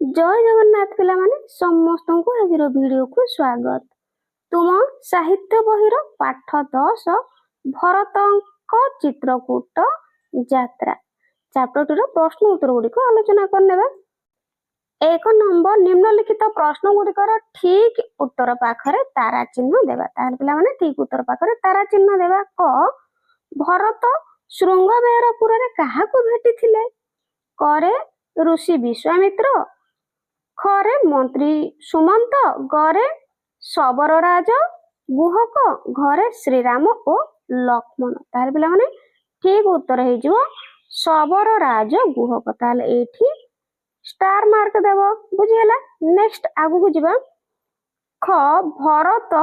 जय जगन्नाथ पिला माने समस्त को आज वीडियो को स्वागत। तुम साहित्य बहिर पाठ 10 भरतଙ୍କ चित्रकूट यात्रा चैप्टर 2 प्रश्न उत्तर गुड़िक आलोचना करने। एक नंबर निम्नलिखित प्रश्न गुड़िकर ठीक उत्तर पाखरे तारा चिन्ह देवा। तार पिला माने ठीक उत्तर पाखरे तारा चिन्ह देवा। क भरत श्रृंगबेरपुर रे काहाकू भेटिथिले? करे ऋषि विश्वामित्र, खरे मंत्री सुमंत, गरे शबर राज गुहक, घरे श्रीराम और लक्ष्मण। तार पिला माने ठीक उत्तर हे जो शबर राज गुहक। ताले एठी स्टार मार्क देव। बुझिला। नेक्स्ट आगु को जिबा। ख भरत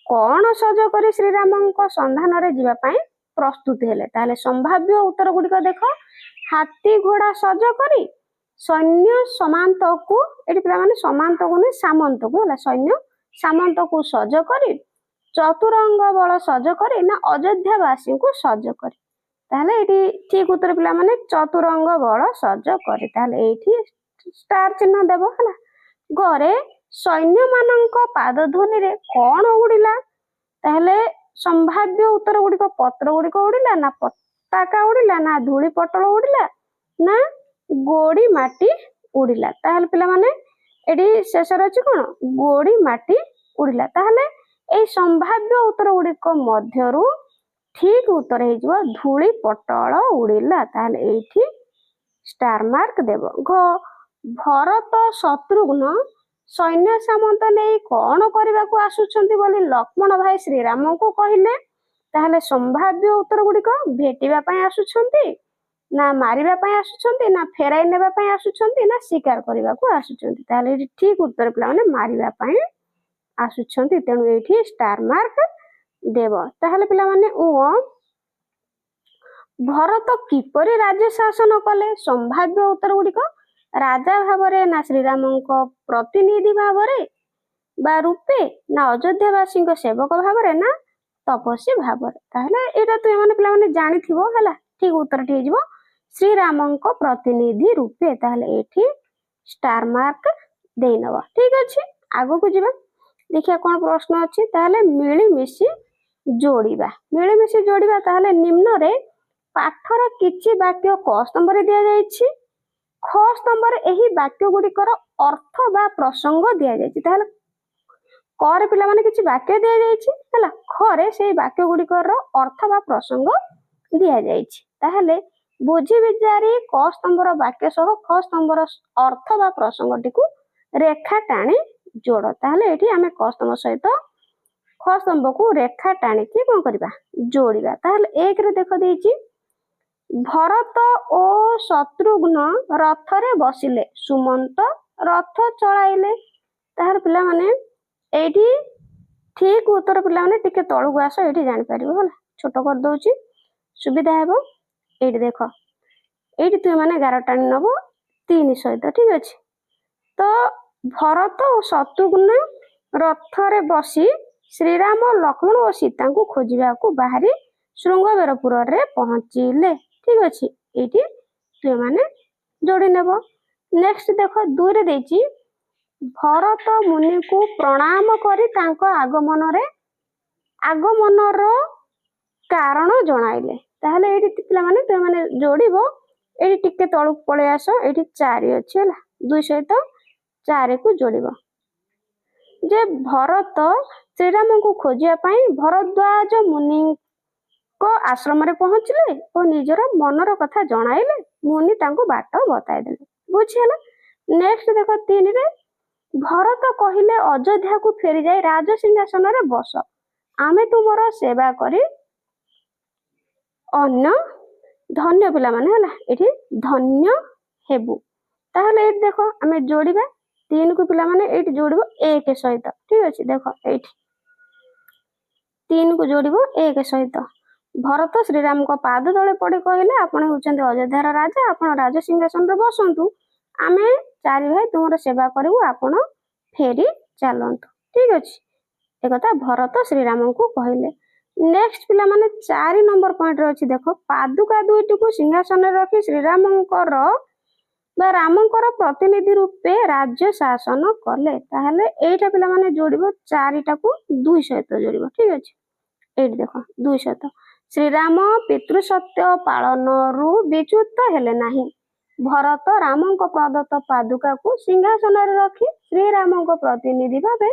कौन सज करी श्रीरामଙ୍କ संधान रे जिबा पई प्रस्तुत हेले? ताले संभाव्य उत्तर गुडी को देखो। हाथी घोड़ा सज करी सैन्य समांत को एटी पिला माने समांत को ने सामंत को हला सैन्य सामंत को सज करी चतुरंग बल सज करी ना अयोध्यावासी को सज करी? ताले एटी ठीक उत्तर पिला माने चतुरंग बल सज करी। ताले एटी स्टार चिन्ह देबो हला। गरे सैन्य मानक पाद ध्वनि रे कोन उडिला? ताले संभाव्य उत्तर गुडी को पत्र गुडी को उडिला ना पताका उडिला ना धूली पटल उडिला ना गोड़ी माटी उडिला? ताहले पिला माने एडी शेषर अछि कोन गोड़ी माटी उडिला। ताहले ए संभाव्य उत्तर गुडी को मध्यरु ठीक उत्तर हे जवा धूली पटल उडिला। ताहले एठी स्टार मार्क देबो। घ भरत शत्रुघ्न सैन्य सामंत नै कोन करबा को आसुछंती बोली लक्ष्मण भाई श्रीराम को कहिले? ताहले संभाव्य उत्तर गुडी को भेटिबा पई आसुछंती ना मारिबा पई आसुछंती ना फेराई नेबा पई आसुछंती ना शिकार करबा को आसुछंती? ताहले एठी ठीक उत्तर पिला माने मारिबा पई आसुछंती। तेनु एठी स्टार मार्क देबो। ताहले पिला माने ओ भरत किपरि राज्य शासन कले? संभाव्य उत्तर गुडी को राजा भावरे ना श्रीरामଙ୍କ प्रतिनिधि भावरे बा रूपे ना अयोध्यावासी सेवक भावरे ना तपस्वी भावरे? ताहले एटा तुम माने पिला माने जानि थिबो हला। ठीक उत्तर ठी जिवो श्रीरामଙ୍କ प्रतिनिधि रूपे। ताहले एठी स्टार मार्क देई नबो। ठीक अछि। आगो को जिबा। देखिया कोन प्रश्न अछि। ताहले मिली मिसी जोड़ीबा। मिली मिसी जोड़ीबा। ताहले निम्न रे पाठर किछि वाक्य क स्तंभ रे दिया जायछि, ख स्तंभ रे एही वाक्य गुडीकर अर्थ बा प्रसंग दिया जायछि। ताहले क रे पिला माने किछि वाक्य दिया जायछि हला। ख रे सेही वाक्य गुडीकर अर्थ बा प्रसंग दिया जायछि। ताहले बुझी विचारी क स्तंभर वाक्य सह ख स्तंभर अर्थ बा प्रसंगटी को रेखा टाणी जोड़। ताहले एठी आमे क स्तंभ सहित ख स्तंभ को रेखा टाणी के कोन करबा जोड़ीबा। ताहले एक रे देखो देछि भरत ओ शत्रुघ्न रथ रे बसिले, सुमंत रथ चलाइले। ताहर पिला माने एठी ठीक उत्तर पिला माने टिके तळु को आसो एठी जानि परिबो हला। छोटो कर दोछि सुविधा हेबो। एठी देखो एठी तुम माने 11 टाणी नबो 3 सहित। ठीक अछि। तो भरत और शत्रुघ्न रथ रे बसी श्रीराम लक्ष्मण और सीता को खोजिबा को बाहरी श्रृंगबेरपुर रे पहुंचिले। ठीक अछि। एठी तुम माने जोड़ी नेबो। नेक्स्ट देखो 2 रे देछि भरत मुनि को प्रणाम करी तांको आगमनर कारण जणाइले। ताहले एठी पिला माने तुम माने जोड़ीबो। एठी टिके तळु पळे आसो एठी 4 अछि हला। 2 सहित 4 को जोड़ीबो। जे भरत श्रीराम को खोजिया पई भरद्वाज मुनि को आश्रम रे पहुंचले और निजर मनर कथा जणाइले। मुनि तांको बाट बताइ देले। बुझियला। नेक्स्ट देखो 3 रे भरत कहिले अयोध्या को फेरी जाई राज सिंहासन रे बस, आमे तुमरो सेवा करी अन्य धन्य पिला माने हला। एठी धन्य हेबु। ताहले एठी देखो आमे जोड़ीबा 3 को पिला माने एठी जोड़िबो 1 सहित। ठीक अछि। देखो एठी 3 को जोड़िबो 1 सहित। भरत श्रीराम को पाद तळे पड़ी कहिले आपण होचंती अयोध्यार राजा, आपण राज सिंहासन रे बसंतु, आमे 4 भाई तुमरो सेवा करिवु, आपण फेरी चलंतु। ठीक अछि। एकता भरत श्रीराम को कहिले। नेक्स्ट पिला माने 4 नंबर पॉइंट रे अछि देखो पादुका दुईटी को सिंहासन रे रखी श्रीरामंकर ବା ରାମଙ୍କର ପ୍ରତିନିଧି ରୂପେ ରାଜ୍ୟ ଶାସନ କଲେ। ତାହେଲେ ଏଇଟା ପିଲାମାନେ ଯୋଡ଼ିବ 4ଟାକୁ 2 ସହିତ ଯୋଡ଼ିବ। ଠିକ ଅଛି, ଏଇଠି ଦେଖ 2 ସହିତ। ଶ୍ରୀରାମ ପିତୃ ସତ୍ୟ ପାଳନରୁ ବିଚ୍ୟୁତ ହେଲେ ନାହିଁ। ଭରତ ରାମଙ୍କ ପ୍ରଦତ୍ତ ପାଦୁକାକୁ ସିଂହାସନରେ ରଖି ଶ୍ରୀରାମଙ୍କ ପ୍ରତିନିଧି ଭାବେ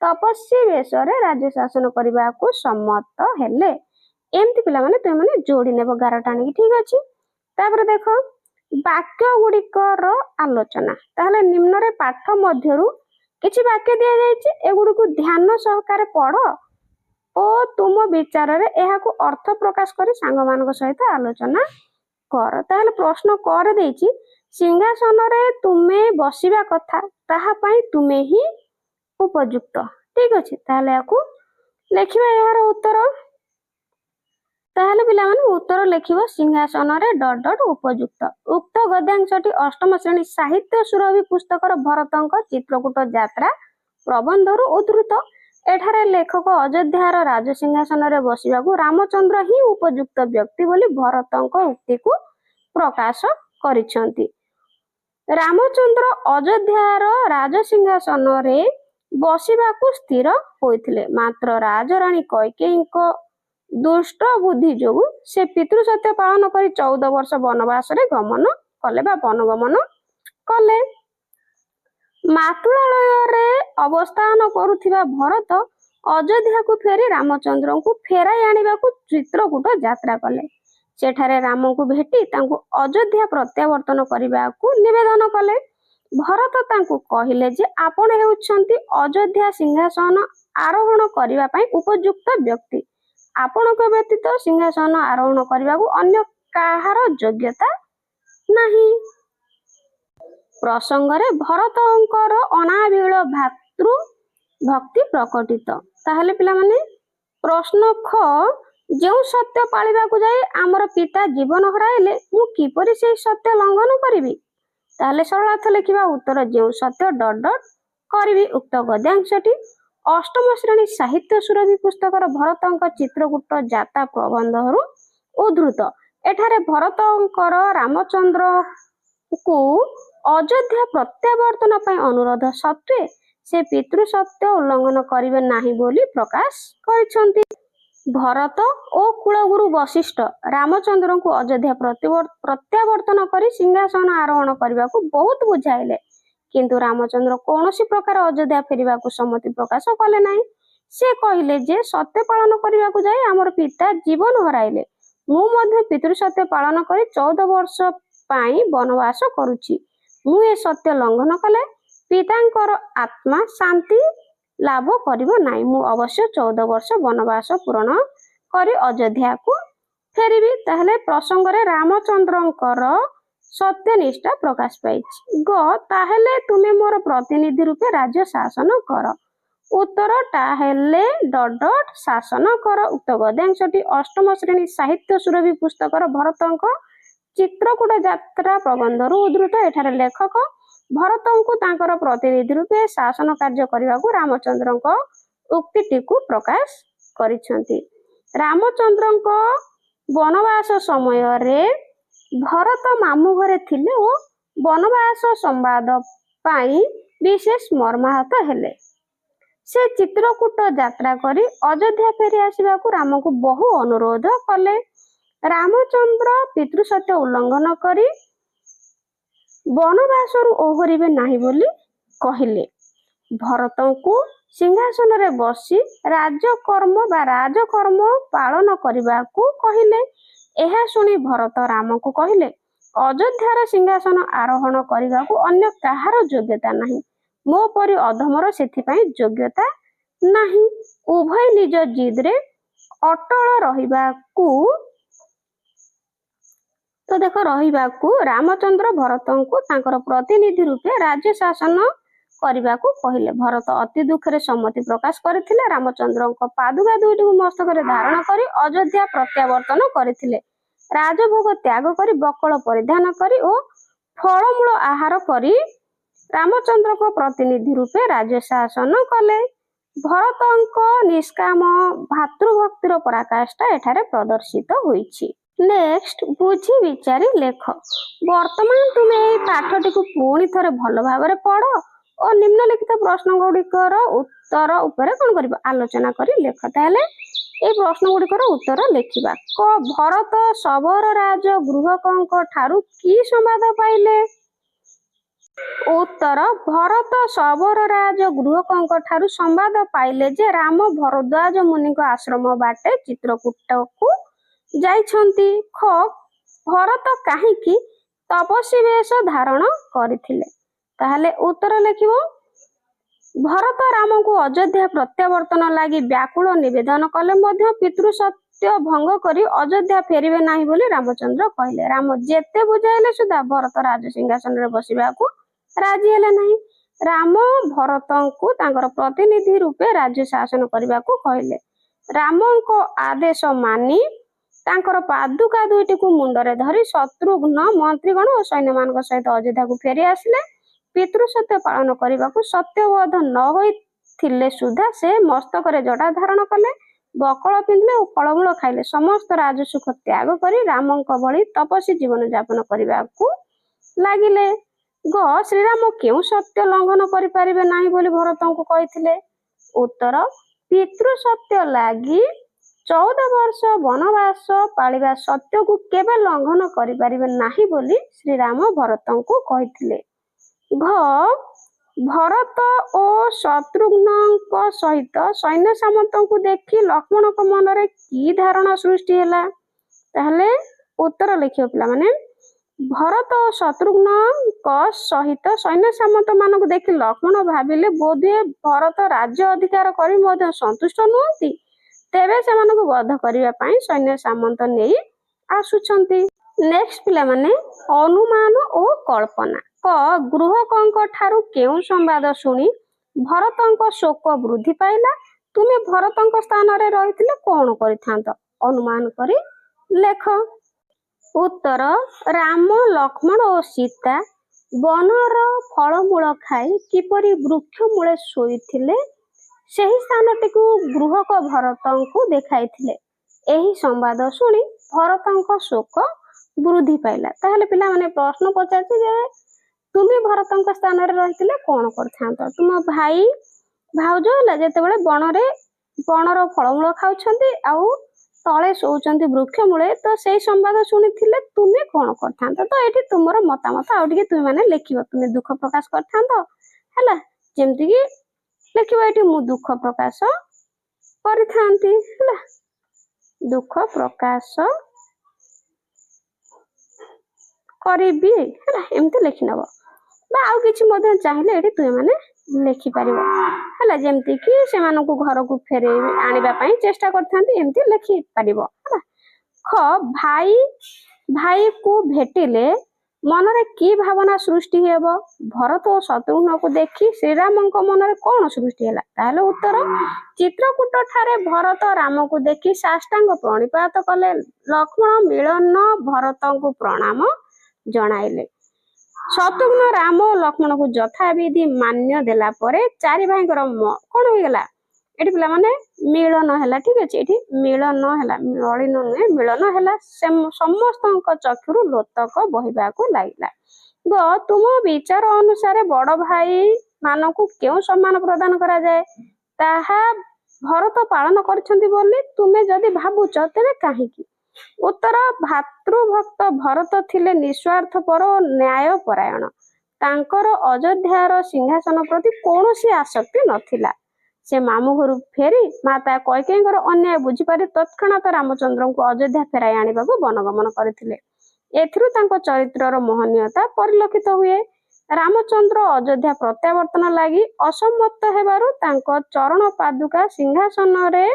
ତପସ୍ୱୀ ବେଶରେ ରାଜ୍ୟ ଶାସନ କରିବାକୁ ସମ୍ମତ ହେଲେ। ଏମିତି ପିଲାମାନେ ତୁମେ ଯୋଡ଼ି ନେବ ଗାରଟା ଆଣିକି। ଠିକ ଅଛି, ତାପରେ ଦେଖ ବାକ୍ୟ ଗୁଡ଼ିକର ଆଲୋଚନା। ତାହେଲେ ନିମ୍ନରେ ପାଠ ମଧ୍ୟରୁ କିଛି ବାକ୍ୟ ଦିଆଯାଇଛି, ଏଗୁଡ଼ିକୁ ଧ୍ୟାନ ସହକାରେ ପଢ଼ ଓ ତୁମ ବିଚାରରେ ଏହାକୁ ଅର୍ଥ ପ୍ରକାଶ କରି ସାଙ୍ଗମାନଙ୍କ ସହିତ ଆଲୋଚନା କର। ତାହେଲେ ପ୍ରଶ୍ନ କରେ ଦେଇଛି, ସିଂହାସନରେ ତୁମେ ବସିବା କଥା, ତାହା ପାଇଁ ତୁମେ ହିଁ ଉପଯୁକ୍ତ। ଠିକ ଅଛି, ତାହେଲେ ଏହାକୁ ଲେଖିବା ଏହାର ଉତ୍ତର। ତାହେଲେ ପିଲାମାନେ ଉତ୍ତର ଲେଖିବ ସିଂହାସନରେ ... ଉପଯୁକ୍ତ। ଉକ୍ତ ଗଦ୍ୟାଂଶଟି ଅଷ୍ଟମ ଶ୍ରେଣୀ ସାହିତ୍ୟ ସୁରଭି ପୁସ୍ତକର ଭରତଙ୍କ ଚିତ୍ରକୂଟ ଯାତ୍ରା ପ୍ରବନ୍ଧରୁ ଉଦ୍ଧୃତ। ଏଠାରେ ଲେଖକ ଅଯୋଧ୍ୟାର ରାଜସିଂହାସନରେ ବସିବାକୁ ରାମଚନ୍ଦ୍ର ହିଁ ଉପଯୁକ୍ତ ବ୍ୟକ୍ତି ବୋଲି ଭରତଙ୍କ ଉକ୍ତିକୁ ପ୍ରକାଶ କରିଛନ୍ତି। ରାମଚନ୍ଦ୍ର ଅଯୋଧ୍ୟାର ରାଜସିଂହାସନରେ ବସିବାକୁ ସ୍ଥିର ହୋଇଥିଲେ, ମାତ୍ର ରାଜରାଣୀ କୈକେୟୀଙ୍କ ଦୁଷ୍ଟ ବୁଦ୍ଧି ଯୋଗୁଁ ସେ ପିତୃସତ୍ୟ ପାଳନ କରି 14 ବର୍ଷ ବନବାସରେ ଗମନ କଲେ ବା ବନଗମନ କଲେ। ମାତୃଳାଳୟରେ ଅବସ୍ଥାନ କରୁଥିବା ଭରତ ଅଯୋଧ୍ୟାକୁ ଫେରି ରାମଚନ୍ଦ୍ରଙ୍କୁ ଫେରାଇ ଆଣିବାକୁ ଚିତ୍ରକୂଟ ଯାତ୍ରା କଲେ। ସେଠାରେ ରାମଙ୍କୁ ଭେଟି ତାଙ୍କୁ ଅଯୋଧ୍ୟା ପ୍ରତ୍ୟାବର୍ତ୍ତନ କରିବାକୁ ନିବେଦନ କଲେ। ଭରତ ତାଙ୍କୁ କହିଲେ ଯେ ଆପଣ ହେଉଛନ୍ତି ଅଯୋଧ୍ୟା ସିଂହାସନ ଆରୋହଣ କରିବା ପାଇଁ ଉପଯୁକ୍ତ ବ୍ୟକ୍ତି। ଆପଣଙ୍କ ବ୍ୟତୀତ ସିଂହାସନ ଆରୋହଣ କରିବାକୁ ଅନ୍ୟ କାହାର ଯୋଗ୍ୟତା ନାହିଁ। ପ୍ରସଙ୍ଗରେ ଭରତଙ୍କର ଅନାବିଳ ଭାତୃ ଭକ୍ତି ପ୍ରକଟିତ। ତାହେଲେ ପିଲାମାନେ ପ୍ରଶ୍ନ ଖ, ଯେଉଁ ସତ୍ୟ ପାଳିବାକୁ ଯାଇ ଆମର ପିତା ଜୀବନ ହରାଇଲେ, ମୁଁ କିପରି ସେହି ସତ୍ୟ ଲଙ୍ଘନ କରିବି? ତାହେଲେ ସରଳାର୍ଥ ଲେଖିବା ଉତ୍ତର ଯେଉଁ ସତ୍ୟ ... କରିବି। ଉକ୍ତ ଗଦ୍ୟାଂଶଟି ଅଷ୍ଟମ ଶ୍ରେଣୀ ସାହିତ୍ୟ ସୁରଭି ପୁସ୍ତକର ଭରତଙ୍କ ଚିତ୍ରକୂଟ ଯାତ୍ରା ପ୍ରବନ୍ଧରୁ ଉଦ୍ଧୃତ। ଏଠାରେ ଭରତଙ୍କର ରାମଚନ୍ଦ୍ରଙ୍କୁ ଅଯୋଧ୍ୟା ପ୍ରତ୍ୟାବର୍ତ୍ତନ ପାଇଁ ଅନୁରୋଧ ସତ୍ତ୍ୱେ ସେ ପିତୃସତ୍ୟ ଉଲ୍ଲଂଘନ କରିବେ ନାହିଁ ବୋଲି ପ୍ରକାଶ କରିଛନ୍ତି। ଭରତ ଓ କୁଳଗୁରୁ ବଶିଷ୍ଠ ରାମଚନ୍ଦ୍ରଙ୍କୁ ଅଯୋଧ୍ୟା ପ୍ରତ୍ୟାବର୍ତ୍ତନ କରି ସିଂହାସନ ଆରୋହଣ କରିବାକୁ ବହୁତ ବୁଝାଇଲେ, କିନ୍ତୁ ରାମଚନ୍ଦ୍ର କୌଣସି ପ୍ରକାର ଅଯୋଧ୍ୟା ଫେରିବାକୁ ସମ୍ମତି ପ୍ରକାଶ କଲେ ନାହିଁ। ସେ କହିଲେ ଯେ ସତ୍ୟ ପାଳନ କରିବାକୁ ଯାଇ ଆମର ପିତା ଜୀବନ ହରାଇଲେ, ମୁଁ ମଧ୍ୟ ପିତୃସତ୍ୟ ପାଳନ କରି 14 ବର୍ଷ ପାଇଁ ବନବାସ କରୁଛି। ମୁଁ ଏ ସତ୍ୟ ଲଙ୍ଘନ କଲେ ପିତାଙ୍କର ଆତ୍ମା ଶାନ୍ତି ଲାଭ କରିବ ନାହିଁ। ମୁଁ ଅବଶ୍ୟ 14 ବର୍ଷ ବନବାସ ପୂରଣ କରି ଅଯୋଧ୍ୟାକୁ ଫେରିବି। ତାହେଲେ ପ୍ରସଙ୍ଗରେ ରାମଚନ୍ଦ୍ରଙ୍କର ସତ୍ୟନିଷ୍ଠା ପ୍ରକାଶ ପାଇଛି। ଗ, ତାହେଲେ ତୁମେ ମୋର ପ୍ରତିନିଧି ରୂପେ ରାଜ୍ୟ ଶାସନ କର। ଉତ୍ତର ତାହେଲେ ... ଶାସନ କର। ଉକ୍ତ ଗଦ୍ୟାଂଶଟି ଅଷ୍ଟମ ଶ୍ରେଣୀ ସାହିତ୍ୟ ସୁରଭି ପୁସ୍ତକର ଭରତଙ୍କ ଚିତ୍ରକୂଟ ଯାତ୍ରା ପ୍ରବନ୍ଧରୁ ଉଦ୍ଧୃତ। ଏଠାରେ ଲେଖକ ଭରତଙ୍କୁ ତାଙ୍କର ପ୍ରତିନିଧି ରୂପେ ଶାସନ କାର୍ଯ୍ୟ କରିବାକୁ ରାମଚନ୍ଦ୍ରଙ୍କ ଉକ୍ତିଟିକୁ ପ୍ରକାଶ କରିଛନ୍ତି। ରାମଚନ୍ଦ୍ରଙ୍କ ବନବାସ ସମୟରେ ଭରତ ମାମୁଁ ଘରେ ଥିଲେ ଓ ବନବାସ ସମ୍ବାଦ ପାଇଁ ବିଶେଷ ମର୍ମାହତ ହେଲେ। ସେ ଚିତ୍ରକୂଟ ଯାତ୍ରା କରି ଅଯୋଧ୍ୟା ଫେରି ଆସିବାକୁ ରାମଙ୍କୁ ବହୁ ଅନୁରୋଧ କଲେ। ରାମଚନ୍ଦ୍ର ପିତୃସତ୍ୟ ଉଲ୍ଲଂଘନ କରି ବନବାସରୁ ଓହରିବେ ନାହିଁ ବୋଲି କହିଲେ। ଭରତଙ୍କୁ ସିଂହାସନରେ ବସି ରାଜକର୍ମ ପାଳନ କରିବାକୁ କହିଲେ। ଏହା ଶୁଣି ଭରତ ରାମଙ୍କୁ କହିଲେ, ଅଯୋଧ୍ୟାର ସିଂହାସନ ଆରୋହଣ କରିବାକୁ ଅନ୍ୟ କାହାର ଯୋଗ୍ୟତା ନାହିଁ। ମୋ ପରି ଅଧମର ସେଥିପାଇଁ ଯୋଗ୍ୟତା ନାହିଁ। ଉଭୟ ନିଜ ଜିଦରେ ଅଟଳ ରହିବାକୁ ରାମଚନ୍ଦ୍ର ଭରତଙ୍କୁ ତାଙ୍କର ପ୍ରତିନିଧି ରୂପେ ରାଜ୍ୟ ଶାସନ କରିବାକୁ କହିଲେ। ଭରତ ଅତି ଦୁଃଖରେ ସମ୍ମତି ପ୍ରକାଶ କରିଥିଲେ। ରାମଚନ୍ଦ୍ରଙ୍କ ପାଦୁକା ଦୁଇଟିକୁ ମସ୍ତକରେ ଧାରଣ କରି ଅଯୋଧ୍ୟା ପ୍ରତ୍ୟାବର୍ତ୍ତନ କରିଥିଲେ। ରାଜଭୋଗ ତ୍ୟାଗ କରି ବକଳ ପରିଧାନ କରି ଓ ଫଳମୂଳ ଆହାର କରି ରାମଚନ୍ଦ୍ରଙ୍କ ପ୍ରତିନିଧି ରୂପେ ରାଜ୍ୟ ଶାସନ କଲେ। ଭରତଙ୍କ ନିଷ୍କାମ ଭାତୃଭକ୍ତିର ପରାକାଷ୍ଠା ଏଠାରେ ପ୍ରଦର୍ଶିତ ହୋଇଛି। ନେକ୍ସଟ ବୁଝି ବିଚାରି ଲେଖ। ବର୍ତ୍ତମାନ ତୁମେ ଏହି ପାଠଟିକୁ ପୁଣି ଥରେ ଭଲ ଭାବରେ ପଢ ଓ ନିମ୍ନଲିଖିତ ପ୍ରଶ୍ନ ଗୁଡ଼ିକର ଉତ୍ତର ଉପରେ କଣ କରିବ ଆଲୋଚନା କରି ଲେଖ। ତାହେଲେ এই ପ୍ରଶ୍ନ ଗୁଡ଼ିକର ଉତ୍ତର ଲେଖିବା। କ ଭରତ ଶବର ରାଜ ଗୃହକଙ୍କ ଠାରୁ କି ସମ୍ବାଦ ପାଇଲେ? ଉତ୍ତର ଭରତ ଶବର ରାଜ ଗୃହକଙ୍କ ଠାରୁ ସମ୍ବାଦ ପାଇଲେ ଯେ ରାମ ଭରଦ୍ୱାଜ ମୁନିଙ୍କ ଆଶ୍ରମ ବାଟେ ଚିତ୍ରକୂଟକୁ ଯାଇଛନ୍ତି। ଖ ଭରତ କାହିଁକି ତପସ୍ୱୀ ବେଶ ଧାରଣ କରିଥିଲେ? ତାହେଲେ ଉତ୍ତର ଲେଖିବ ଭରତ ରାମଙ୍କୁ ଅଯୋଧ୍ୟା ପ୍ରତ୍ୟାବର୍ତ୍ତନ ଲାଗି ବ୍ୟାକୁଳ ନିବେଦନ କଲେ ମଧ୍ୟ ପିତୃ ସତ୍ୟ ଭଙ୍ଗ କରି ଅଯୋଧ୍ୟା ଫେରିବେ ନାହିଁ ବୋଲି ରାମଚନ୍ଦ୍ର କହିଲେ। ରାମ ଯେତେ ବୁଝାଇଲେ ସୁଦ୍ଧା ଭରତ ରାଜସିଂହାସନରେ ବସିବାକୁ ରାଜି ହେଲେ ନାହିଁ। ରାମ ଭରତଙ୍କୁ ତାଙ୍କର ପ୍ରତିନିଧି ରୂପେ ରାଜ୍ୟ ଶାସନ କରିବାକୁ କହିଲେ। ରାମଙ୍କ ଆଦେଶ ମାନି ତାଙ୍କର ପାଦୁକା ଦୁଇଟିକୁ ମୁଣ୍ଡରେ ଧରି ଶତ୍ରୁଘ୍ନ ମନ୍ତ୍ରୀଗଣ ଓ ସୈନ୍ୟମାନଙ୍କ ସହିତ ଅଯୋଧ୍ୟାକୁ ଫେରି ଆସିଲେ। ପିତୃ ସତ୍ୟ ପାଳନ କରିବାକୁ ସତ୍ୟବୋଧ ନ ହୋଇଥିଲେ ସୁଦ୍ଧା ସେ ମସ୍ତକରେ ଜଟା ଧାରଣ କଲେ, ବକଳ ପିନ୍ଧିଲେ ଓ ଫଳମୂଳ ଖାଇଲେ। ସମସ୍ତ ରାଜସୁଖ ତ୍ୟାଗ କରି ରାମଙ୍କ ଭଳି ତପସ୍ୱୀ ଜୀବନ ଯାପନ କରିବାକୁ ଲାଗିଲେ। ଗ ଶ୍ରୀରାମ କେଉଁ ସତ୍ୟ ଲଙ୍ଘନ କରିପାରିବେ ନାହିଁ ବୋଲି ଭରତଙ୍କୁ କହିଥିଲେ? ଉତ୍ତର ପିତୃ ସତ୍ୟ ଲାଗି 14 ବର୍ଷ ବନବାସ ପାଳିବା ସତ୍ୟକୁ କେବେ ଲଙ୍ଘନ କରିପାରିବେ ନାହିଁ ବୋଲି ଶ୍ରୀରାମ ଭରତଙ୍କୁ କହିଥିଲେ। ଘ ଭରତ ଓ ଶତ୍ରୁଘ୍ନଙ୍କ ସହିତ ସୈନ୍ୟ ସାମନ୍ତଙ୍କୁ ଦେଖି ଲକ୍ଷ୍ମଣଙ୍କ ମନରେ କି ଧାରଣା ସୃଷ୍ଟି ହେଲା? ତାହେଲେ ଉତ୍ତର ଲେଖିବ ପିଲାମାନେ। ଭରତ ଓ ଶତ୍ରୁଘ୍ନଙ୍କ ସହିତ ସୈନ୍ୟ ସାମନ୍ତ ମାନଙ୍କୁ ଦେଖି ଲକ୍ଷ୍ମଣ ଭାବିଲେ ବୋଧହୁଏ ଭରତ ରାଜ୍ୟ ଅଧିକାର କରି ମଧ୍ୟ ସନ୍ତୁଷ୍ଟ ନୁହନ୍ତି, ତେବେ ସେମାନଙ୍କୁ ବଧ କରିବା ପାଇଁ ସୈନ୍ୟ ସାମନ୍ତ ନେଇ ଆସୁଛନ୍ତି। ନେକ୍ସଟ ପିଲାମାନେ ଅନୁମାନ ଓ କଳ୍ପନା। କ ଗୃହକଙ୍କ ଠାରୁ କେଉଁ ସମ୍ବାଦ ଶୁଣି ଭରତଙ୍କ ଶୋକ ବୃଦ୍ଧି ପାଇଲା? ତୁମେ ଭରତଙ୍କ ସ୍ଥାନରେ ରହିଥିଲେ କଣ କରିଥାନ୍ତ? ଅନୁମାନ କରି ଲେଖ। ଉତ୍ତର ରାମ ଲକ୍ଷ୍ମଣ ଓ ସୀତା ବନର ଫଳମୂଳ ଖାଇ କିପରି ବୃକ୍ଷ ମୂଳେ ଶୋଇଥିଲେ ସେହି ସ୍ଥାନଟିକୁ ଗୃହକ ଭରତଙ୍କୁ ଦେଖାଇଥିଲେ। ଏହି ସମ୍ବାଦ ଶୁଣି ଭରତଙ୍କ ଶୋକ ବୃଦ୍ଧି ପାଇଲା। ତାହେଲେ ପିଲାମାନେ ପ୍ରଶ୍ନ ପଚାରିଛି ଯେ ତୁମେ ଭରତଙ୍କ ସ୍ଥାନରେ ରହିଥିଲେ କଣ କରିଥାନ୍ତ? ତୁମ ଭାଇ ଭାଉଜ ହେଲା ଯେତେବେଳେ ବଣର ଫଳମୂଳ ଖାଉଛନ୍ତି ଆଉ ତଳେ ଶୋଉଛନ୍ତି ବୃକ୍ଷ ମୂଳେ, ତ ସେଇ ସମ୍ବାଦ ଶୁଣିଥିଲେ ତୁମେ କଣ କରିଥାନ୍ତ? ତ ଏଠି ତୁମର ମତାମତ ଆଉ ଟିକେ ତୁମେ ମାନେ ଲେଖିବ। ତୁମେ ଦୁଃଖ ପ୍ରକାଶ କରିଥାନ୍ତ ହେଲା, ଯେମିତିକି ଲେଖିବ ଏଠି ମୁଁ ଦୁଃଖ ପ୍ରକାଶ କରିଥାନ୍ତି ହେଲା, ଦୁଃଖ ପ୍ରକାଶ କରିବି ହେଲା, ଏମିତି ଲେଖି ନବ। ବା ଆଉ କିଛି ମଧ୍ୟ ଚାହିଁଲେ ଏଠି ତୁମେ ମାନେ ଲେଖିପାରିବ ହେଲା, ଯେମିତିକି ସେମାନଙ୍କୁ ଘରକୁ ଫେରେଇ ଆଣିବା ପାଇଁ ଚେଷ୍ଟା କରିଥାନ୍ତି, ଏମିତି ଲେଖିପାରିବ ହେଲା। ଖ ଭାଇକୁ ଭେଟିଲେ ମନରେ କି ଭାବନା ସୃଷ୍ଟି ହେବ? ଭରତ ଓ ଶତ୍ରୁଘ୍ନକୁ ଦେଖି ଶ୍ରୀରାମଙ୍କ ମନରେ କଣ ସୃଷ୍ଟି ହେଲା? ତାହେଲେ ଉତ୍ତର ଚିତ୍ରକୂଟ ଠାରେ ଭରତ ରାମକୁ ଦେଖି ସାଷ୍ଟାଙ୍ଗ ପ୍ରଣିପାତ କଲେ। ଲକ୍ଷ୍ମଣ ମିଳନ ଭରତଙ୍କୁ ପ୍ରଣାମ ଜଣାଇଲେ। ଶତ୍ରୁଘ୍ନ ରାମ ଓ ଲକ୍ଷ୍ମଣକୁ ଯଥାବିଧି ମାନ୍ୟ ଦେଲା ପରେ ଚାରି ଭାଇଙ୍କର କଣ ହେଇଗଲା? ଏଠି ପିଲାମାନେ ମିଳନ ହେଲା, ଠିକ ଅଛି, ଏଠି ମିଳନ ହେଲା, ମଳିନ ନୁହେଁ ମିଳନ ହେଲା। ସମସ୍ତଙ୍କ ଚକ୍ଷୁରୁ ଲୋତକ ବହିବାକୁ ଲାଗିଲା। ଗ ତୁମ ବିଚାର ଅନୁସାରେ ବଡ ଭାଇ ମାନଙ୍କୁ କେଉଁ ସମ୍ମାନ ପ୍ରଦାନ କରାଯାଏ? ତାହା ଭରତ ପାଳନ କରିଛନ୍ତି ବୋଲି ତୁମେ ଯଦି ଭାବୁଛ ତେବେ କାହିଁକି? ଉତ୍ତର ଭାତୃଭକ୍ତ ଭରତ ଥିଲେ ନିଃସ୍ୱାର୍ଥପର ଓ ନ୍ୟାୟପରାୟଣ। ତାଙ୍କର ଅଯୋଧ୍ୟାର ସିଂହାସନ ପ୍ରତି କୌଣସି ଆସକ୍ତି ନଥିଲା। ସେ ମାମୁଁ ଘରୁ ଫେରି ମାତା କୈକେୟୀଙ୍କର ଅନ୍ୟାୟ ବୁଝିପାରି ତତ୍କ୍ଷଣାତ ରାମଚନ୍ଦ୍ରଙ୍କୁ ଅଯୋଧ୍ୟା ଫେରାଇ ଆଣିବାକୁ ବନଗମନ କରିଥିଲେ। ଏଥିରୁ ତାଙ୍କ ଚରିତ୍ରର ମହନୀୟତା ପରିଲକ୍ଷିତ ହୁଏ। ରାମଚନ୍ଦ୍ର ଅଯୋଧ୍ୟା ପ୍ରତ୍ୟାବର୍ତ୍ତନ ଲାଗି ଅସମ୍ମତ ହେବାରୁ ତାଙ୍କ ଚରଣ ପାଦୁକା ସିଂହାସନରେ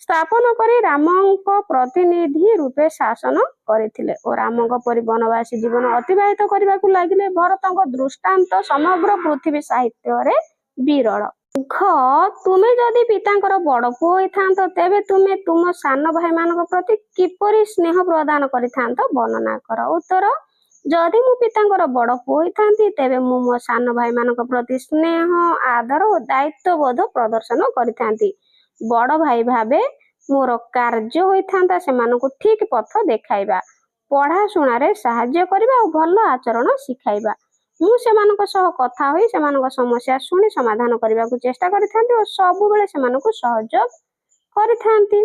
ସ୍ଥାପନ କରି ରାମଙ୍କ ପ୍ରତିନିଧି ରୂପେ ଶାସନ କରିଥିଲେ ଓ ରାମଙ୍କ ପରି ବନବାସୀ ଜୀବନ ଅତିବାହିତ କରିବାକୁ ଲାଗିଲେ। ଭରତଙ୍କ ଦୃଷ୍ଟାନ୍ତ ସମଗ୍ର ପୃଥିବୀ ସାହିତ୍ୟରେ ବିରଳ। ଘ ତୁମେ ଯଦି ପିତାଙ୍କର ବଡ ପୁଅ ହୋଇଥାନ୍ତ ତେବେ ତୁମେ ତୁମ ସାନ ଭାଇମାନଙ୍କ ପ୍ରତି କିପରି ସ୍ନେହ ପ୍ରଦାନ କରିଥାନ୍ତ ବର୍ଣ୍ଣନା କର। ଉତ୍ତର ଯଦି ମୁଁ ପିତାଙ୍କର ବଡ ପୁଅ ହୋଇଥାନ୍ତି ତେବେ ମୁଁ ମୋ ସାନ ଭାଇମାନଙ୍କ ପ୍ରତି ସ୍ନେହ, ଆଦର ଓ ଦାୟିତ୍ୱବୋଧ ପ୍ରଦର୍ଶନ କରିଥାନ୍ତି। ବଡ ଭାଇ ଭାବେ ମୋର କାର୍ଯ୍ୟ ହୋଇଥାନ୍ତା ସେମାନଙ୍କୁ ଠିକ ପଥ ଦେଖାଇବା, ପଢ଼ାଶୁଣାରେ ସାହାଯ୍ୟ କରିବା ଓ ଭଲ ଆଚରଣ ଶିଖାଇବା। ମୁଁ ସେମାନଙ୍କ ସହ କଥା ହୋଇ ସେମାନଙ୍କ ସମସ୍ୟା ଶୁଣି ସମାଧାନ କରିବାକୁ ଚେଷ୍ଟା କରିଥାନ୍ତି ଓ ସବୁବେଳେ ସେମାନଙ୍କୁ ସହଯୋଗ କରିଥାନ୍ତି।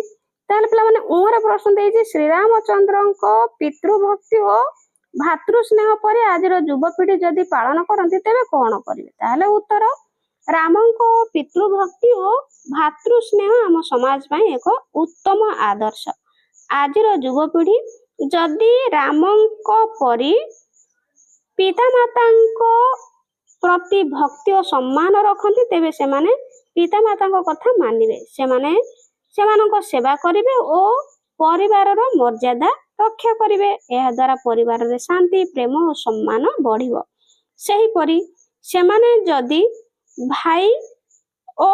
ତାହେଲେ ପିଲାମାନେ ଉଁରେ ପ୍ରଶ୍ନ ଦେଇଛି ଶ୍ରୀରାମଚନ୍ଦ୍ରଙ୍କ ପିତୃଭକ୍ତି ଓ ଭାତୃସ୍ନେହ ପରି ଆଜିର ଯୁବପିଢ଼ି ଯଦି ପାଳନ କରନ୍ତି ତେବେ କଣ କରିବେ? ତାହେଲେ ଉତ୍ତର ରାମଙ୍କ ପିତୃଭକ୍ତି ଓ ଭାତୃସ୍ନେହ ଆମ ସମାଜ ପାଇଁ ଏକ ଉତ୍ତମ ଆଦର୍ଶ। ଆଜିର ଯୁବପିଢ଼ି ଯଦି ରାମଙ୍କ ପରି ପିତାମାତାଙ୍କ ପ୍ରତି ଭକ୍ତି ଓ ସମ୍ମାନ ରଖନ୍ତି ତେବେ ସେମାନେ ପିତାମାତାଙ୍କ କଥା ମାନିବେ, ସେମାନେ ସେମାନଙ୍କ ସେବା କରିବେ ଓ ପରିବାରର ମର୍ଯ୍ୟାଦା ରକ୍ଷା କରିବେ। ଏହା ଦ୍ୱାରା ପରିବାରରେ ଶାନ୍ତି, ପ୍ରେମ ଓ ସମ୍ମାନ ବଢ଼ିବ। ସେହିପରି ସେମାନେ ଯଦି ଭାଇ ଓ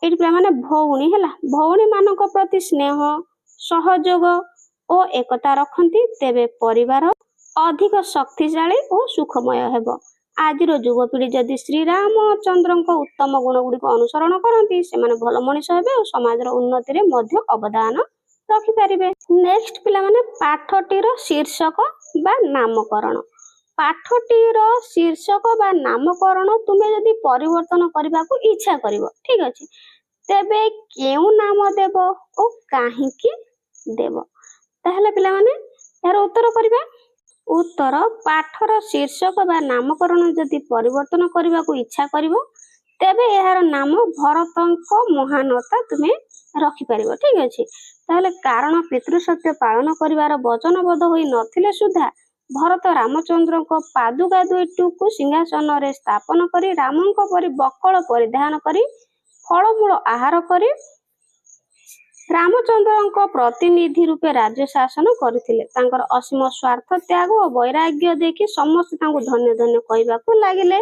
ଏଠି ପିଲାମାନେ ଭଉଣୀ ହେଲା ଭଉଣୀମାନଙ୍କ ପ୍ରତି ସ୍ନେହ, ସହଯୋଗ ଓ ଏକତା ରଖନ୍ତି ତେବେ ପରିବାର ଅଧିକ ଶକ୍ତିଶାଳୀ ଓ ସୁଖମୟ ହେବ। ଆଜିର ଯୁବପିଢ଼ି ଯଦି ଶ୍ରୀରାମଚନ୍ଦ୍ରଙ୍କ ଉତ୍ତମ ଗୁଣ ଗୁଡ଼ିକ ଅନୁସରଣ କରନ୍ତି ସେମାନେ ଭଲ ମଣିଷ ହେବେ ଓ ସମାଜର ଉନ୍ନତିରେ ମଧ୍ୟ ଅବଦାନ ରଖିପାରିବେ। ନେକ୍ସଟ ପିଲାମାନେ ପାଠଟିର ଶୀର୍ଷକ ବା ନାମକରଣ। ପାଠଟିର ଶୀର୍ଷକ ବା ନାମକରଣ ତୁମେ ଯଦି ପରିବର୍ତ୍ତନ କରିବାକୁ ଇଚ୍ଛା କରିବ, ଠିକ ଅଛି, ତେବେ କେଉଁ ନାମ ଦେବ ଓ କାହିଁକି ଦେବ? ତାହେଲେ ପିଲାମାନେ ଏହାର ଉତ୍ତର କରିବା। ଉତ୍ତର ପାଠର ଶୀର୍ଷକ ବା ନାମକରଣ ଯଦି ପରିବର୍ତ୍ତନ କରିବାକୁ ଇଚ୍ଛା କରିବ ତେବେ ଏହାର ନାମ ଭରତଙ୍କ ମହାନତା ତୁମେ ରଖିପାରିବ, ଠିକ ଅଛି। ତାହେଲେ କାରଣ ପିତୃସତ୍ୟ ପାଳନ କରିବାର ବଚନବଦ୍ଧ ହୋଇ ନଥିଲେ ସୁଦ୍ଧା ଭରତ ରାମଚନ୍ଦ୍ରଙ୍କ ପାଦୁକା ଦୁଇଟିକୁ ସିଂହାସନରେ ସ୍ଥାପନ କରି ରାମଙ୍କ ପରି ବକଳ ପରିଧାନ କରି ଫଳମୂଳ ଆହାର କରି ରାମଚନ୍ଦ୍ରଙ୍କ ପ୍ରତିନିଧି ରୂପେ ରାଜ୍ୟ ଶାସନ କରିଥିଲେ। ତାଙ୍କର ଅସୀମ ସ୍ୱାର୍ଥ ତ୍ୟାଗ ଓ ବୈରାଗ୍ୟ ଦେଖି ସମସ୍ତେ ତାଙ୍କୁ ଧନ୍ୟ ଧନ୍ୟ କହିବାକୁ ଲାଗିଲେ।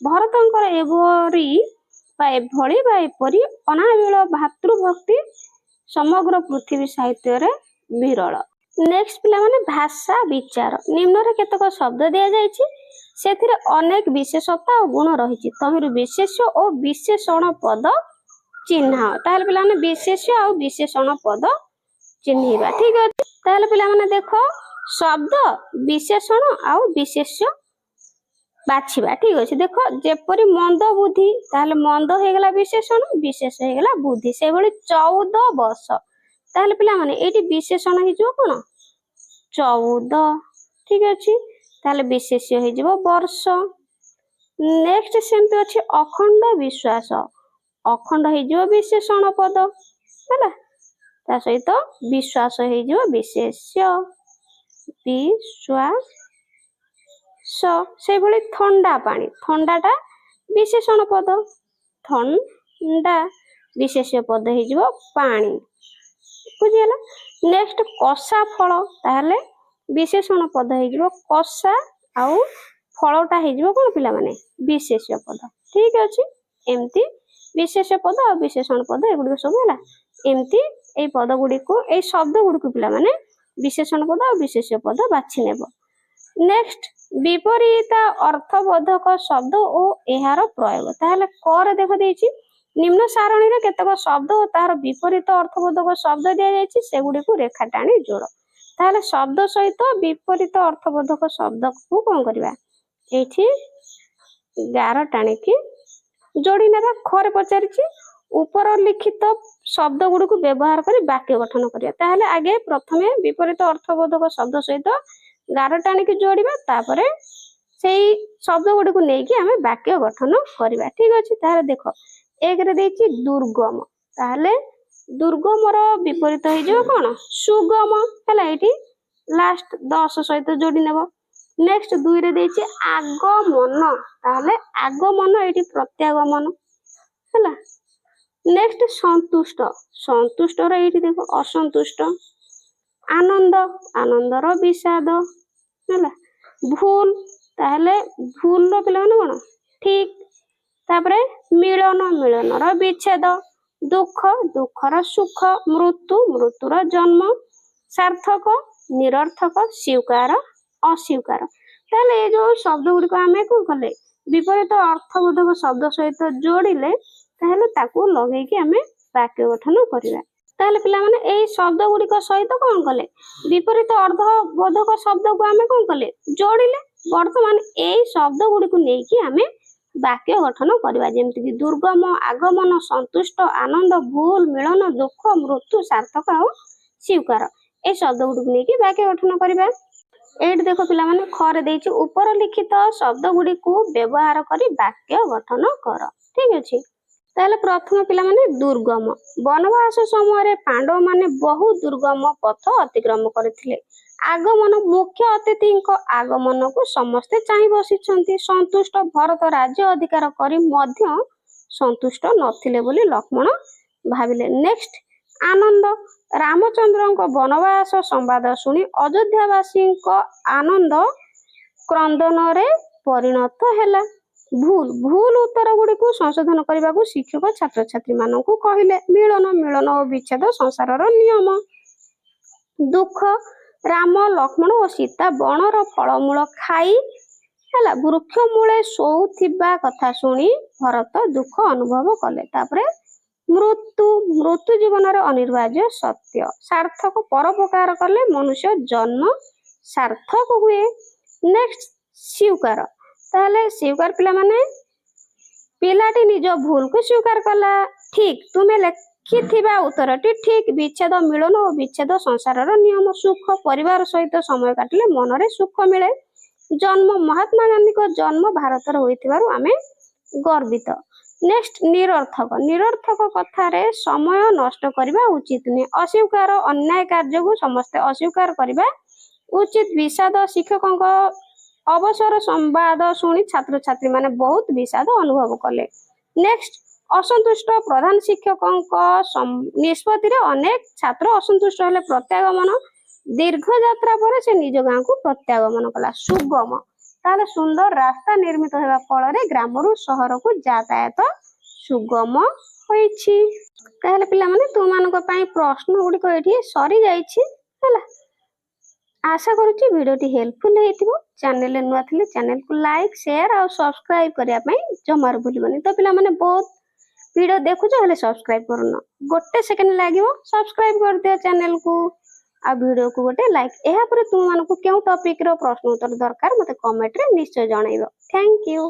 ଭରତଙ୍କର ଏପରି ଅନାବିଳ ଭାତୃଭକ୍ତି ସମଗ୍ର ପୃଥିବୀ ସାହିତ୍ୟରେ ବିରଳ। ନେକ୍ସଟ ପିଲାମାନେ ଭାଷା ବିଚାର। ନିମ୍ନରେ କେତେକ ଶବ୍ଦ ଦିଆଯାଇଛି, ସେଥିରେ ଅନେକ ବିଶେଷତା ଓ ଗୁଣ ରହିଛି। ତହିଁରୁ ବିଶେଷ୍ୟ ଓ ବିଶେଷଣ ପଦ ଚିହ୍ନାଅ। ତାହେଲେ ପିଲାମାନେ ବିଶେଷ୍ୟ ଆଉ ବିଶେଷଣ ପଦ ଚିହ୍ନିବା, ଠିକ ଅଛି। ତାହେଲେ ପିଲାମାନେ ଦେଖ ଶବ୍ଦ, ବିଶେଷଣ ଆଉ ବିଶେଷ୍ୟ ବାଛିବା, ଠିକ ଅଛି। ଦେଖ ଯେପରି ମନ୍ଦ ବୁଦ୍ଧି, ତାହେଲେ ମନ୍ଦ ହେଇଗଲା ବିଶେଷଣ, ବିଶେଷ ହେଇଗଲା ବୁଦ୍ଧି। ସେଇଭଳି 14 ବର୍ଷ, ତାହେଲେ ପିଲାମାନେ ଏଇଠି ବିଶେଷଣ ହେଇଯିବ କଣ 14, ଠିକ ଅଛି। ତାହେଲେ ବିଶେଷ୍ୟ ହେଇଯିବ ବର୍ଷ। ନେକ୍ସଟ ସେମିତି ଅଛି ଅଖଣ୍ଡ ବିଶ୍ୱାସ, ଅଖଣ୍ଡ ହେଇଯିବ ବିଶେଷଣ ପଦ ହେଲା, ତା ସହିତ ବିଶ୍ୱାସ ହେଇଯିବ ବିଶେଷ୍ୟ ବିଶ୍ୱାସ। ସେଇଭଳି ଥଣ୍ଡା ପାଣି, ଥଣ୍ଡାଟା ବିଶେଷଣ ପଦ, ଥଣ୍ଡା ବିଶେଷ୍ୟ ପଦ ହେଇଯିବ ପାଣି, ବୁଝିଗଲା। ନେକ୍ସଟ କଷା ଫଳ, ତାହେଲେ ବିଶେଷଣ ପଦ ହେଇଯିବ କଷା ଆଉ ଫଳଟା ହେଇଯିବ କଣ ପିଲାମାନେ ବିଶେଷ୍ୟ ପଦ, ଠିକ ଅଛି। ଏମିତି ବିଶେଷ୍ୟ ପଦ ଆଉ ବିଶେଷଣ ପଦ ଏଗୁଡିକ ସବୁ ହେଲା। ଏମିତି ଏଇ ପଦ ଗୁଡ଼ିକୁ, ଏଇ ଶବ୍ଦ ଗୁଡ଼ିକୁ ପିଲାମାନେ ବିଶେଷଣ ପଦ ଆଉ ବିଶେଷ୍ୟ ପଦ ବାଛି ନେବ। ନେକ୍ସଟ ବିପରୀତ ଅର୍ଥବୋଧକ ଶବ୍ଦ ଓ ଏହାର ପ୍ରୟୋଗ। ତାହେଲେ କରେ ଦେଖ ଦେଇଛି ନିମ୍ନ ସାରଣୀରେ କେତେକ ଶବ୍ଦ ଓ ତାହାର ବିପରୀତ ଅର୍ଥବୋଧକ ଶବ୍ଦ ଦିଆଯାଇଛି, ସେଗୁଡ଼ିକୁ ରେଖା ଟାଣି ଯୋଡ଼। ତାହେଲେ ଶବ୍ଦ ସହିତ ବିପରୀତ ଅର୍ଥବୋଧକ ଶବ୍ଦକୁ କଣ କରିବା, ଏଇଠି ଗାର ଟାଣିକି ଯୋଡ଼ି ନେବା। ଖରେ ପଚାରିଛି ଉପର ଲିଖିତ ଶବ୍ଦ ଗୁଡ଼ିକୁ ବ୍ୟବହାର କରି ବାକ୍ୟ ଗଠନ କରିବା। ତାହେଲେ ଆଗେ ପ୍ରଥମେ ବିପରୀତ ଅର୍ଥବୋଧକ ଶବ୍ଦ ସହିତ ଗାର ଟାଣିକି ଯୋଡ଼ିବା, ତାପରେ ସେଇ ଶବ୍ଦ ଗୁଡ଼ିକୁ ନେଇକି ଆମେ ବାକ୍ୟ ଗଠନ କରିବା, ଠିକ ଅଛି। ତାହେଲେ ଦେଖ ଏକରେ ଦେଇଛି ଦୁର୍ଗମ, ତାହେଲେ ଦୁର୍ଗମର ବିପରୀତ ହେଇଯିବ କଣ ସୁଗମ ହେଲା, ଏଇଠି ଲାଷ୍ଟ 10 ସହିତ ଯୋଡ଼ି ନେବ। ନେକ୍ସଟ 2ରେ ଦେଇଛି ଆଗମନ, ତାହେଲେ ଆଗମନ ଏଇଠି ପ୍ରତ୍ୟାଗମନ ହେଲା। ନେକ୍ସଟ ସନ୍ତୁଷ୍ଟ, ସନ୍ତୁଷ୍ଟର ଏଇଠି ଦେଖ ଅସନ୍ତୁଷ୍ଟ। ଆନନ୍ଦ, ଆନନ୍ଦର ବିଷାଦ ହେଲା। ଭୁଲ, ତାହେଲେ ଭୁଲର ପିଲାମାନେ କଣ ଠିକ। ତାପରେ ମିଳନ, ମିଳନର ବିଚ୍ଛେଦ। ଦୁଃଖ, ଦୁଃଖର ସୁଖ। ମୃତ୍ୟୁ, ମୃତ୍ୟୁର ଜନ୍ମ। ସାର୍ଥକ, ନିରର୍ଥକ। ସ୍ୱୀକାର, ଅସ୍ୱୀକାର। ତାହେଲେ ଏ ଯୋଉ ଶବ୍ଦ ଗୁଡ଼ିକ ଆମେ କଣ କଲେ ବିପରୀତ ଅର୍ଥବୋଧକ ଶବ୍ଦ ସହିତ ଯୋଡ଼ିଲେ, ତାହେଲେ ତାକୁ ଲଗେଇକି ଆମେ ବାକ୍ୟ ଗଠନ କରିବା। ତାହେଲେ ପିଲାମାନେ ଏଇ ଶବ୍ଦ ଗୁଡ଼ିକ ସହିତ କ'ଣ କଲେ, ବିପରୀତ ଅର୍ଥବୋଧକ ଶବ୍ଦକୁ ଆମେ କ'ଣ କଲେ, ଯୋଡ଼ିଲେ। ବର୍ତ୍ତମାନ ଏଇ ଶବ୍ଦ ଗୁଡ଼ିକୁ ନେଇକି ଆମେ ବାକ୍ୟ ଗଠନ କରିବା, ଯେମିତିକି ଦୁର୍ଗମ, ଆଗମନ, ସନ୍ତୁଷ୍ଟ, ଆନନ୍ଦ, ଭୁଲ, ମିଳନ, ଦୁଃଖ, ମୃତ୍ୟୁ, ସାର୍ଥକ ଆଉ ସ୍ୱୀକାର। এই ଶବ୍ଦ ଗୁଡ଼ିକୁ ନେଇକି ବାକ୍ୟ ଗଠନ କରିବା। ଏଇଠି ଦେଖ ପିଲାମାନେ ଖରେ ଦେଇଛି, ଉପର ଲିଖିତ ଶବ୍ଦ ଗୁଡ଼ିକୁ ବ୍ୟବହାର କରି ବାକ୍ୟ ଗଠନ କର। ଠିକ ଅଛି। ତାହେଲେ ପ୍ରଥମ ପିଲାମାନେ ଦୁର୍ଗମ। ବନବାସ ସମୟରେ ପାଣ୍ଡବମାନେ ବହୁ ଦୁର୍ଗମ ପଥ ଅତିକ୍ରମ କରିଥିଲେ। ଆଗମନ, ମୁଖ୍ୟ ଅତିଥିଙ୍କ ଆଗମନକୁ ସମସ୍ତେ ଚାହିଁ ବସିଛନ୍ତି। ସନ୍ତୁଷ୍ଟ, ଭରତ ରାଜ୍ୟ ଅଧିକାର କରି ମଧ୍ୟ ସନ୍ତୁଷ୍ଟ ନଥିଲେ ବୋଲି ଲକ୍ଷ୍ମଣ ଭାବିଲେ। ନେକ୍ସଟ, ଆନନ୍ଦ। ରାମଚନ୍ଦ୍ରଙ୍କ ବନବାସ ସମ୍ବାଦ ଶୁଣି ଅଯୋଧ୍ୟାବାସୀଙ୍କ ଆନନ୍ଦ କ୍ରନ୍ଦନରେ ପରିଣତ ହେଲା। ଭୁଲ। ଭୁଲ ଉତ୍ତର ଗୁଡ଼ିକୁ ସଂଶୋଧନ କରିବାକୁ ଶିକ୍ଷକ ଛାତ୍ରଛାତ୍ରୀମାନଙ୍କୁ କହିଲେ। ମିଳନ। ମିଳନ ଓ ବିଚ୍ଛେଦ ସଂସାରର ନିୟମ। ଦୁଃଖ। ରାମ, ଲକ୍ଷ୍ମଣ ଓ ସୀତା ବଣର ଫଳମୂଳ ଖାଇ ବୃକ୍ଷ ମୂଳେ ଶୋଉଥିବା କଥା ଶୁଣି ଭରତ ଦୁଃଖ ଅନୁଭବ କଲେ। ତାପରେ ମୃତ୍ୟୁ। ମୃତ୍ୟୁ ଜୀବନର ଅନିବାର୍ଯ୍ୟ ସତ୍ୟ। ସାର୍ଥକ। ପରୋପକାର କଲେ ମନୁଷ୍ୟ ଜନ୍ମ ସାର୍ଥକ ହୁଏ। ନେକ୍ସଟ, ସ୍ୱୀକାର। ତାହେଲେ ସ୍ୱୀକାର ପିଲାମାନେ, ପିଲାଟି ନିଜ ଭୁଲକୁ ସ୍ୱୀକାର କଲା। ଠିକ, ତୁମେ ଲେଖିଥିବା ଉତ୍ତରଟି ଠିକ। ବିଚ୍ଛେଦ। ମିଳନ ଓ ବିଚ୍ଛେଦ ସଂସାରର ନିୟମ। ସୁଖ। ପରିବାର ସହିତ ସମୟ କାଟିଲେ ମନରେ ସୁଖ ମିଳେ। ଜନ୍ମ। ମହାତ୍ମା ଗାନ୍ଧୀଙ୍କ ଜନ୍ମ ଭାରତରେ ହୋଇଥିବାରୁ ଆମେ ଗର୍ବିତ। ନେକ୍ସଟ, ନିରର୍ଥକ। ନିରର୍ଥକ କଥାରେ ସମୟ ନଷ୍ଟ କରିବା ଉଚିତ ନୁହେଁ। ଅସ୍ୱୀକାର। ଅନ୍ୟାୟ କାର୍ଯ୍ୟକୁ ସମସ୍ତେ ଅସ୍ୱୀକାର କରିବା ଉଚିତ। ବିଷାଦ। ଶିକ୍ଷକଙ୍କ ଅବସର ସମ୍ବାଦ ଶୁଣି ଛାତ୍ରଛାତ୍ରୀମାନେ ବହୁତ ବିଷାଦ ଅନୁଭବ କଲେ। ନେକ୍ସଟ, ଅସନ୍ତୁଷ୍ଟ। ପ୍ରଧାନ ଶିକ୍ଷକଙ୍କ ନିଷ୍ପତ୍ତିରେ ଅନେକ ଛାତ୍ର ଅସନ୍ତୁଷ୍ଟ ହେଲେ। ପ୍ରତ୍ୟାଗମନ। ଦୀର୍ଘ ଯାତ୍ରା ପରେ ସେ ନିଜ ଗାଁକୁ ପ୍ରତ୍ୟାଗମନ କଲା। ସୁଗମ। ତାହେଲେ ସୁନ୍ଦର ରାସ୍ତା ନିର୍ମିତ ହେବା ଫଳରେ ଗ୍ରାମରୁ ସହରକୁ ଯାତାୟାତ ସୁଗମ ହୋଇଛି। ତାହେଲେ ପିଲାମାନେ ତୁମମାନଙ୍କ ପାଇଁ ପ୍ରଶ୍ନ ଗୁଡ଼ିକ ଏଠି ସରିଯାଇଛି ହେଲା। ଆଶା କରୁଛି ଭିଡ଼ିଓଟି ହେଲ୍ପଫୁଲ୍ ହେଇଥିବ। ଚ୍ୟାନେଲରେ ନୂଆ ଥିଲେ ଚ୍ୟାନେଲକୁ ଲାଇକ୍, ସେୟାର ଆଉ ସବସ୍କ୍ରାଇବ କରିବା ପାଇଁ ଜମାରୁ ଭୁଲିବନି। ତ ପିଲାମାନେ ବହୁତ ଭିଡ଼ିଓ ଦେଖୁଛ ହେଲେ ସବସ୍କ୍ରାଇବ କରୁନ, ଗୋଟେ ସେକେଣ୍ଡ ଲାଗିବ, ସବସ୍କ୍ରାଇବ କରିଦିଅ ଚ୍ୟାନେଲକୁ ଆଉ ଭିଡ଼ିଓକୁ ଗୋଟେ ଲାଇକ୍। ଏହାପରେ ତୁମମାନଙ୍କୁ କେଉଁ ଟପିକର ପ୍ରଶ୍ନ ଉତ୍ତର ଦରକାର ମୋତେ କମେଣ୍ଟରେ ନିଶ୍ଚୟ ଜଣାଇବ। Thank you.